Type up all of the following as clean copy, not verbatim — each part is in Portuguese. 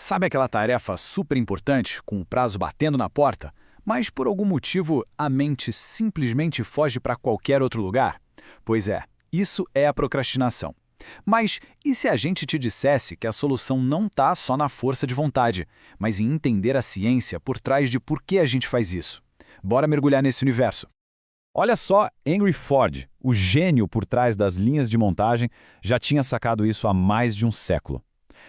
Sabe aquela tarefa super importante, com o prazo batendo na porta, mas por algum motivo a mente simplesmente foge para qualquer outro lugar? Pois é, isso é a procrastinação. Mas e se a gente te dissesse que a solução não está só na força de vontade, mas em entender a ciência por trás de por que a gente faz isso? Bora mergulhar nesse universo. Olha só, Henry Ford, o gênio por trás das linhas de montagem, já tinha sacado isso há mais de um século.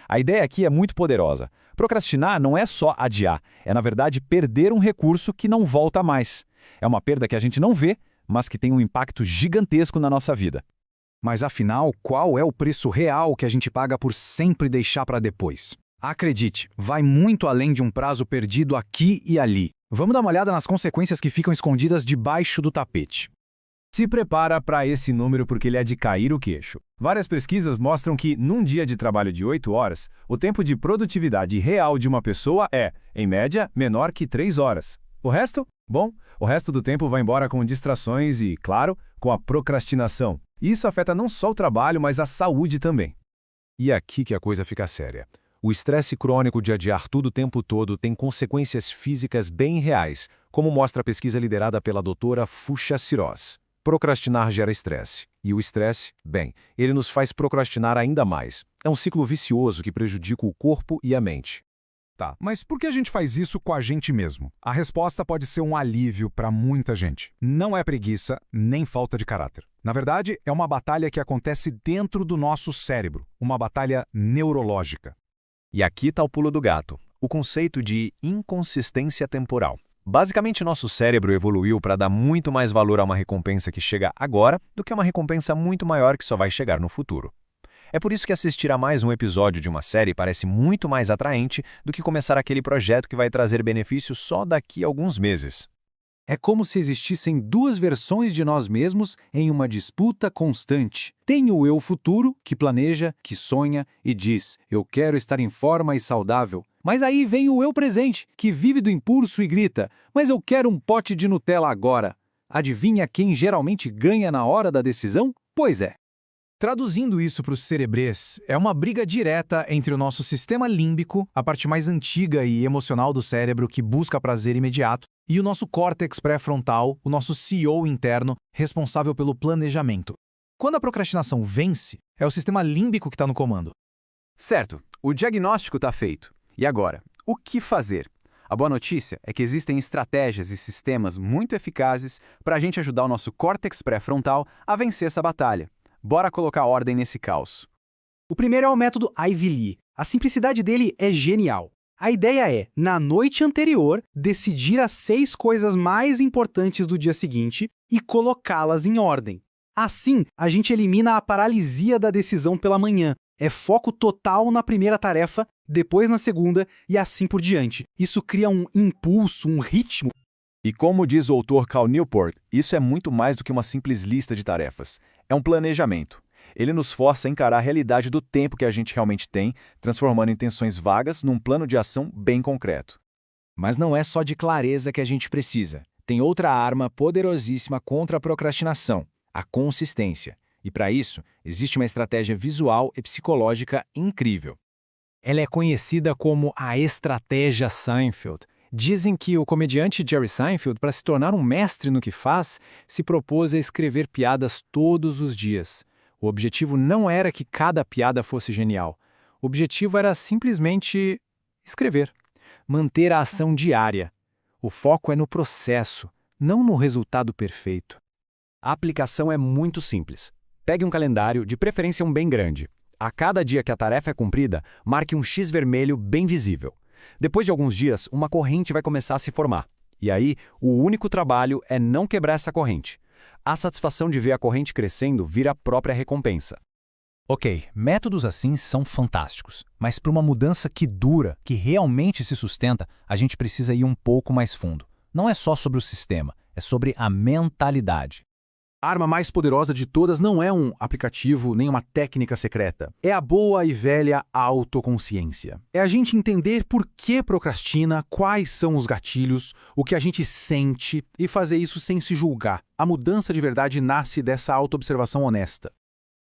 A ideia aqui é muito poderosa. Procrastinar não é só adiar, é na verdade perder um recurso que não volta mais. É uma perda que a gente não vê, mas que tem um impacto gigantesco na nossa vida. Mas afinal, qual é o preço real que a gente paga por sempre deixar para depois? Acredite, vai muito além de um prazo perdido aqui e ali. Vamos dar uma olhada nas consequências que ficam escondidas debaixo do tapete. Se prepara para esse número porque ele é de cair o queixo. Várias pesquisas mostram que, num dia de trabalho de 8 horas, o tempo de produtividade real de uma pessoa é, em média, menor que 3 horas. O resto? Bom, o resto do tempo vai embora com distrações e, claro, com a procrastinação. Isso afeta não só o trabalho, mas a saúde também. E aqui que a coisa fica séria. O estresse crônico de adiar tudo o tempo todo tem consequências físicas bem reais, como mostra a pesquisa liderada pela doutora Fusha Siroz. Procrastinar gera estresse. E o estresse, bem, ele nos faz procrastinar ainda mais. É um ciclo vicioso que prejudica o corpo e a mente. Tá, mas por que a gente faz isso com a gente mesmo? A resposta pode ser um alívio para muita gente. Não é preguiça, nem falta de caráter. Na verdade, é uma batalha que acontece dentro do nosso cérebro, uma batalha neurológica. E aqui está o pulo do gato, o conceito de inconsistência temporal. Basicamente, nosso cérebro evoluiu para dar muito mais valor a uma recompensa que chega agora do que a uma recompensa muito maior que só vai chegar no futuro. É por isso que assistir a mais um episódio de uma série parece muito mais atraente do que começar aquele projeto que vai trazer benefícios só daqui a alguns meses. É como se existissem duas versões de nós mesmos em uma disputa constante. Tem o eu futuro, que planeja, que sonha e diz, eu quero estar em forma e saudável. Mas aí vem o eu presente, que vive do impulso e grita, mas eu quero um pote de Nutella agora. Adivinha quem geralmente ganha na hora da decisão? Pois é. Traduzindo isso para os cerebrês, é uma briga direta entre o nosso sistema límbico, a parte mais antiga e emocional do cérebro que busca prazer imediato, e o nosso córtex pré-frontal, o nosso CEO interno, responsável pelo planejamento. Quando a procrastinação vence, é o sistema límbico que está no comando. Certo, o diagnóstico está feito. E agora, o que fazer? A boa notícia é que existem estratégias e sistemas muito eficazes para a gente ajudar o nosso córtex pré-frontal a vencer essa batalha. Bora colocar ordem nesse caos. O primeiro é o método Ivy Lee. A simplicidade dele é genial. A ideia é, na noite anterior, decidir as 6 coisas mais importantes do dia seguinte e colocá-las em ordem. Assim, a gente elimina a paralisia da decisão pela manhã. É foco total na primeira tarefa, depois na segunda e assim por diante. Isso cria um impulso, um ritmo. E como diz o autor Cal Newport, isso é muito mais do que uma simples lista de tarefas. É um planejamento. Ele nos força a encarar a realidade do tempo que a gente realmente tem, transformando intenções vagas num plano de ação bem concreto. Mas não é só de clareza que a gente precisa. Tem outra arma poderosíssima contra a procrastinação, a consistência. E para isso, existe uma estratégia visual e psicológica incrível. Ela é conhecida como a estratégia Seinfeld. Dizem que o comediante Jerry Seinfeld, para se tornar um mestre no que faz, se propôs a escrever piadas todos os dias. O objetivo não era que cada piada fosse genial. O objetivo era simplesmente escrever, manter a ação diária. O foco é no processo, não no resultado perfeito. A aplicação é muito simples. Pegue um calendário, de preferência um bem grande. A cada dia que a tarefa é cumprida, marque um X vermelho bem visível. Depois de alguns dias, uma corrente vai começar a se formar. E aí, o único trabalho é não quebrar essa corrente. A satisfação de ver a corrente crescendo vira a própria recompensa. Ok, métodos assim são fantásticos, mas para uma mudança que dura, que realmente se sustenta, a gente precisa ir um pouco mais fundo. Não é só sobre o sistema, é sobre a mentalidade. A arma mais poderosa de todas não é um aplicativo nem uma técnica secreta. É a boa e velha autoconsciência. É a gente entender por que procrastina, quais são os gatilhos, o que a gente sente e fazer isso sem se julgar. A mudança de verdade nasce dessa autoobservação honesta.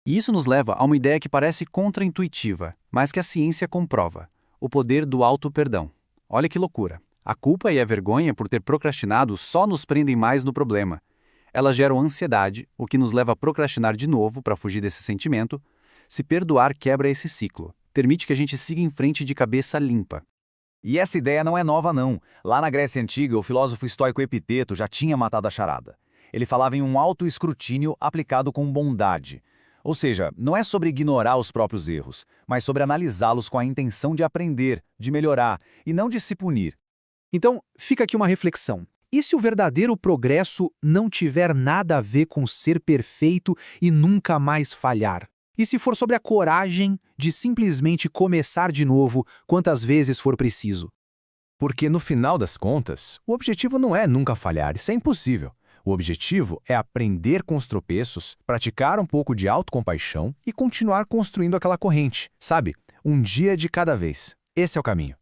E isso nos leva a uma ideia que parece contraintuitiva, mas que a ciência comprova. O poder do auto-perdão. Olha que loucura. A culpa e a vergonha por ter procrastinado só nos prendem mais no problema. Elas geram ansiedade, o que nos leva a procrastinar de novo para fugir desse sentimento. Se perdoar quebra esse ciclo. Permite que a gente siga em frente de cabeça limpa. E essa ideia não é nova não. Lá na Grécia Antiga, o filósofo estoico Epiteto já tinha matado a charada. Ele falava em um autoescrutínio aplicado com bondade. Ou seja, não é sobre ignorar os próprios erros, mas sobre analisá-los com a intenção de aprender, de melhorar, e não de se punir. Então, fica aqui uma reflexão. E se o verdadeiro progresso não tiver nada a ver com ser perfeito e nunca mais falhar? E se for sobre a coragem de simplesmente começar de novo quantas vezes for preciso? Porque no final das contas, o objetivo não é nunca falhar, isso é impossível. O objetivo é aprender com os tropeços, praticar um pouco de autocompaixão e continuar construindo aquela corrente, sabe? Um dia de cada vez. Esse é o caminho.